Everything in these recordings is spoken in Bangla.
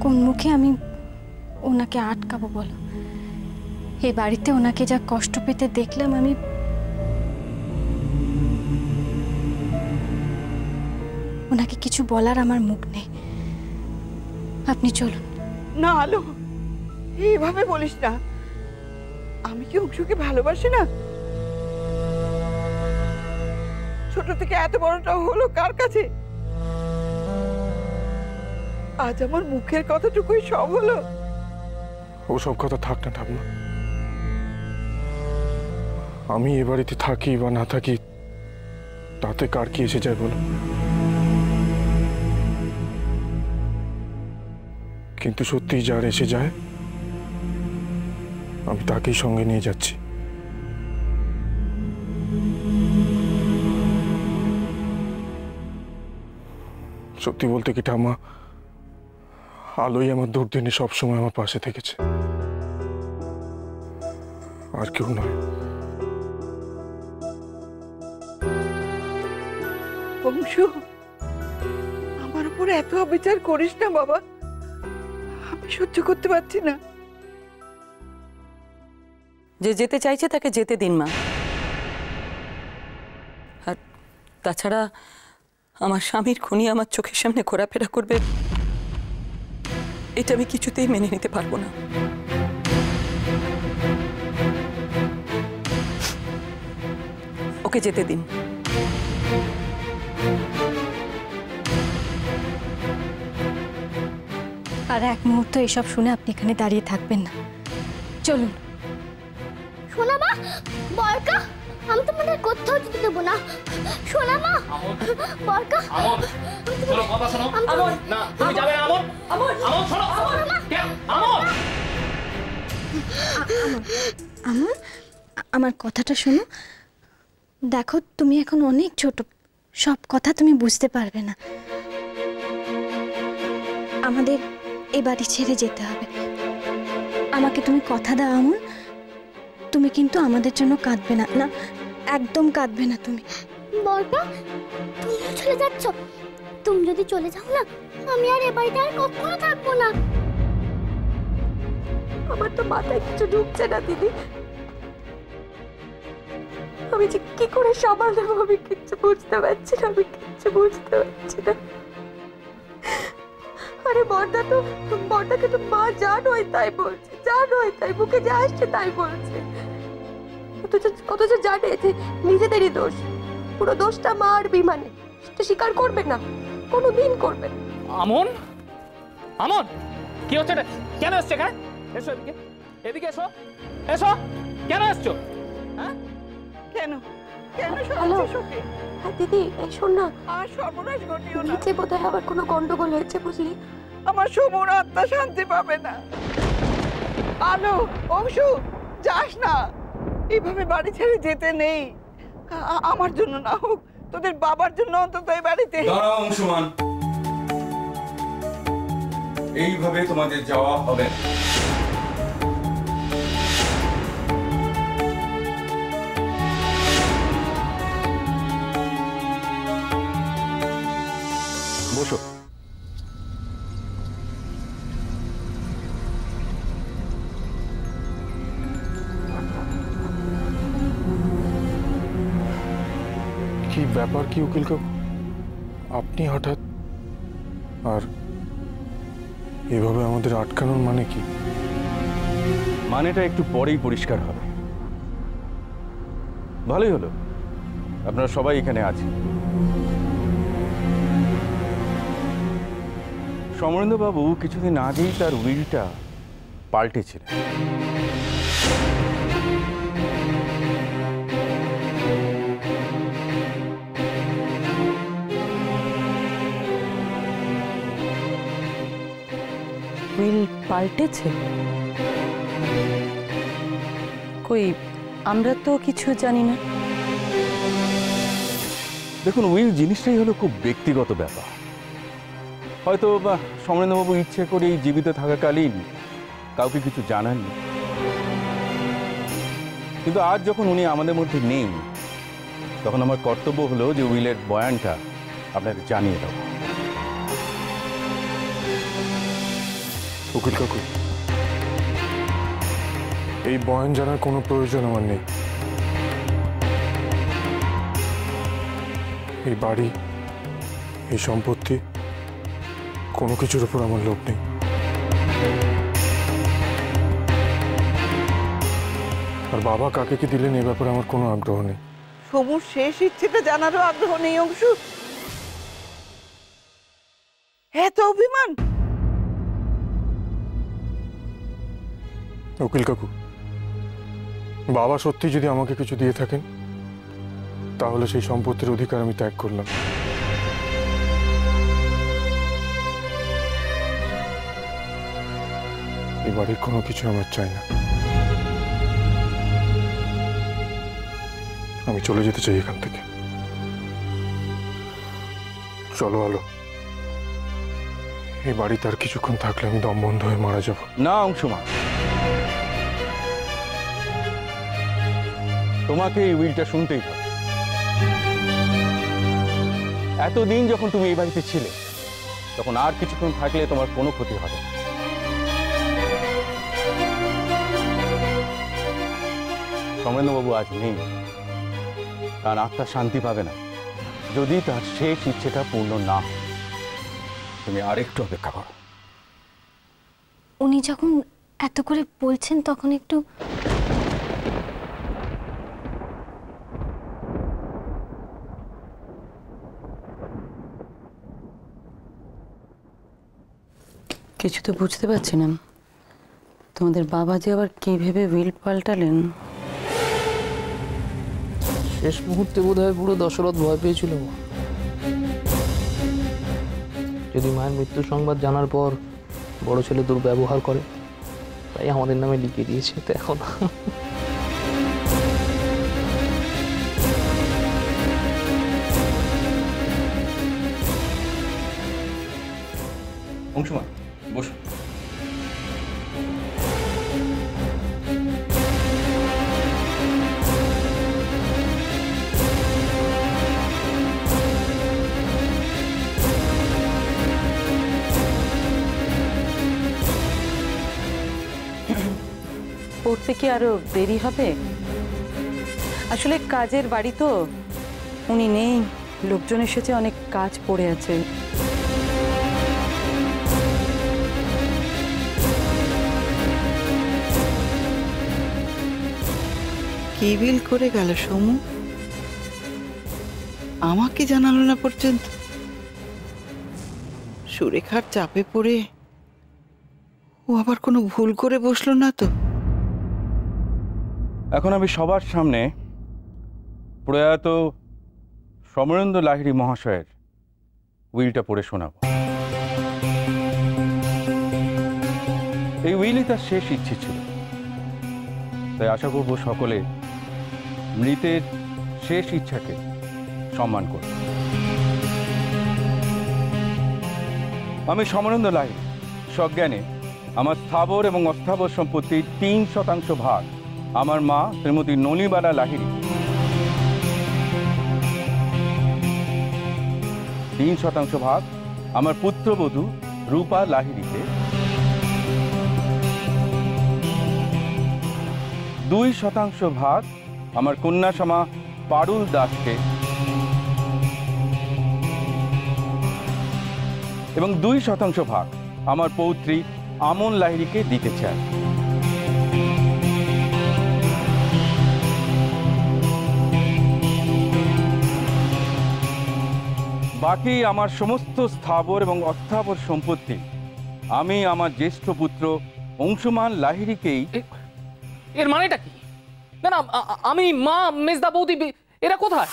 কোন মুখে আমি ওনাকে আটকাবো বলো? এই বাড়িতে ওনাকে যা কষ্ট পেতে দেখলাম আমি, ওনাকে কিছু বলার আমার মুখ নেই। আপনি চলুন। না আলো, এইভাবে বলিস না। আমি কি অংশুকে ভালোবাসি না? ছোট থেকে এত বড়টা হলো কার কাছে? আজ আমার মুখের কথাটুকুই সব হলো। ও সব কথা থাক না ঠাকুমা। আমি এ বাড়িতে থাকি বা না থাকি তাতে কার কি এসে যায় বলো? কিন্তু সত্যি যার এসে যায় আমি তাকেই সঙ্গে নিয়ে যাচ্ছি। সত্যি বলতে কি ঠাম্মা, আলোই আমার দুর্দিনে সবসময় আমার পাশে থেকেছে, আর কেউ নয়। অংশু, আমার উপর এত অবিচার করিস না বাবা, আমি সহ্য করতে পারছি না। যে যেতে চাইছে তাকে যেতে দিন মা। আর তাছাড়া আমার স্বামীর খুনি আমার চোখের সামনে ঘোরাফেরা করবে, এটা আমি কিছুতেই মেনে নিতে পারবো না। ওকে যেতে দিন। আর এক মুহূর্ত এসব শুনে আপনি এখানে দাঁড়িয়ে থাকবেন না, চলুন। শোনা মা, বরকা, আমি তোমাদের কোথাও যেতে দেবো না। শোনা মা, বরকা, শোনো কথা শোনো। না তুমি যাবে না। শোনো। আমার কথাটা শোনো। দেখো, তুমি এখন অনেক ছোট, সব কথা তুমি বুঝতে পারবে না। আমাদের এ বাড়ি ছেড়ে যেতে হবে। আমাকে তুমি কথা দাও আমন, তুমি কিন্তু আমাদের জন্য কাঁদবে না। না, একদম কাঁদবে না তুমি। বরকা, তুমি চলে যাচ্ছ? তুমি যদি চলে যাও না, আমি আর এ বাড়িতে আর কখনো থাকবো না। আমার তো মাথায় কিছু ঢুকছে না দিদি। আমি যে কি করে সামাল দেবো আমি কিচ্ছু বুঝতে পারছি না, আরে বর্দাকে তো মা যা নয় তাই বলছে, মুখে যা আসছে তাই বলছে। অথচ জানে যে নিজেদেরই দোষ, পুরো দোষটা মা আর বিমানে, সেটা স্বীকার করবে না, কোনোদিন করবে না। আমন কি হচ্ছে? কেন এসছে এখানে? এসো এদিকে এসো। কেন এসছো? হ্যাঁ কেন দিদি, এই শোন না, আর সর্বনাশ ঘটিও না। নিচে বোধহয় আবার কোনো গন্ডগোল হয়েছে, বুঝলি? আমার সমুর আত্মা শান্তি পাবে না। আলো, অংশু, যাস না, এইভাবে বাড়ি ছেড়ে যেতে নেই। আমার জন্য না হোক, তোদের বাবার জন্য অন্তত এই বাড়িতে। দাঁড়াও অংশুমান, এইভাবে তোমাদের যাওয়া হবে না। বসো। কি ব্যাপার কি উকিল কাকু, আপনি হঠাৎ আর এভাবে আমাদের আটকানোর মানে কি? মানেটা একটু পরেই পরিষ্কার হবে। ভালোই হলো আপনারা সবাই এখানে আছেন। সমরেন্দ্রবাবু কিছুদিন আগেই তার উইলটা পাল্টেছিলেন। উইল পাল্টেছে? কই, আমরা তো কিছু জানি না। দেখুন, উইল জিনিসটাই হলো খুব ব্যক্তিগত ব্যাপার। হয়তো বা সমরেন্দ্রবাবু ইচ্ছে করেই জীবিত থাকাকালীন কাউকে কিছু জানাননি, কিন্তু আজ যখন উনি আমাদের মধ্যে নেই, তখন আমার কর্তব্য হলো যে উইলের বয়ানটা আপনাকে জানিয়ে দেব। উকিল কাকু, এই বয়ান জানার কোনো প্রয়োজন আমার নেই। এই বাড়ি, এই সম্পত্তি, কোনো কিছুর উপর আমার লোভ নেই। আর বাবা কাকে কি দিলেন এ ব্যাপারে আমার কোনো আগ্রহ নেই। সমুর শেষ ইচ্ছেটা জানারও আগ্রহ নেই অংশু? এত অভিমান? উকিল কাকু, বাবা সত্যি যদি আমাকে কিছু দিয়ে থাকেন তাহলে সেই সম্পত্তির অধিকার আমি ত্যাগ করলাম। এই বাড়ির কোনো কিছু আমার চাই না। আমি চলে যেতে চাই এখান থেকে। চলো আলো, এই বাড়িতে আর কিছুক্ষণ থাকলে আমি দম বন্ধ হয়ে মারা যাব। না অংশুমান, তোমাকে এই উইলটা শুনতেই হবে। এতদিন যখন তুমি এই বাড়িতে ছিলে তখন আর কিছুক্ষণ থাকলে তোমার কোনো ক্ষতি হবে না। সমরেন্দ্রবাবু আজ নেই, তার আত্মা শান্তি পাবে না যদি তার শেষ ইচ্ছেটা পূর্ণ না হয়। তুমি আরেকটু অপেক্ষা করো। উনি যখন এত করে বলছেন তখন একটু কিছু তো বুঝতে পারছি না, তোমাদের বাবা যে আবার কি ভেবে উইল পাল্টালেন। শেষ মুহূর্তে বোধহয় পুরো দশরথ ভয় পেয়েছিল মা। যদি মায়ের মৃত্যুর সংবাদ জানার পর বড় ছেলে দুর্ব্যবহার করে, তাই আমাদের নামে লিখিয়ে দিয়েছে। তো এখন অংশুমান বসো। পড়তে কি আরো দেরি হবে? আসলে কাজের বাড়ি তো, উনি নেই, লোকজন এসেছে, অনেক কাজ পড়ে আছে। কি বিল করে গেল সমু? আমাকে জানালো না পর্যন্ত। সুরেখার চাপে পড়ে ও আবার কোনো ভুল করে বসলো না তো? এখন আমি সবার সামনে প্রয়াত সমরেন্দ্র লাহিড়ী মহাশয়ের উইলটা পড়ে শোনাব। এই উইলই তার শেষ ইচ্ছে ছিল, তাই আশা করব সকলে মৃতের শেষ ইচ্ছাকে সম্মান করবে। আমি সমরেন্দ্র লাহিড়ী সজ্ঞানে আমার স্থাবর এবং অস্থাবর সম্পত্তির 3% ভাগ আমার মা শ্রীমতী ননিবালা লাহিড়ী, 3% ভাগ আমার পুত্রবধূ রূপা লাহিড়ীকে, 2% ভাগ আমার কন্যাশ্যামা পারুল দাসকে এবং 2% ভাগ আমার পৌত্রী আমন লাহিড়ীকে দিতে চাই। বাকি আমার সমস্ত স্থাবর এবং অস্থাবর সম্পত্তি আমি আমার জ্যেষ্ঠ পুত্র অংশুমান লাহিড়ীকেই। এর মানেটা কি? না না, আমি, মা, মেজদা বৌদি এরা কোথায়?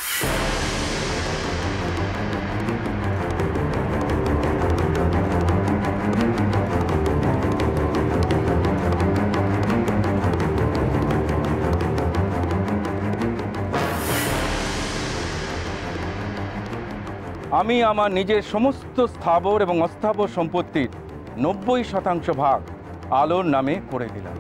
আমি আমার নিজের সমস্ত স্থাবর এবং অস্থাবর সম্পত্তির 90% ভাগ আলোর নামে করে দিলাম।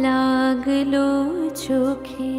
লাগলো চোখে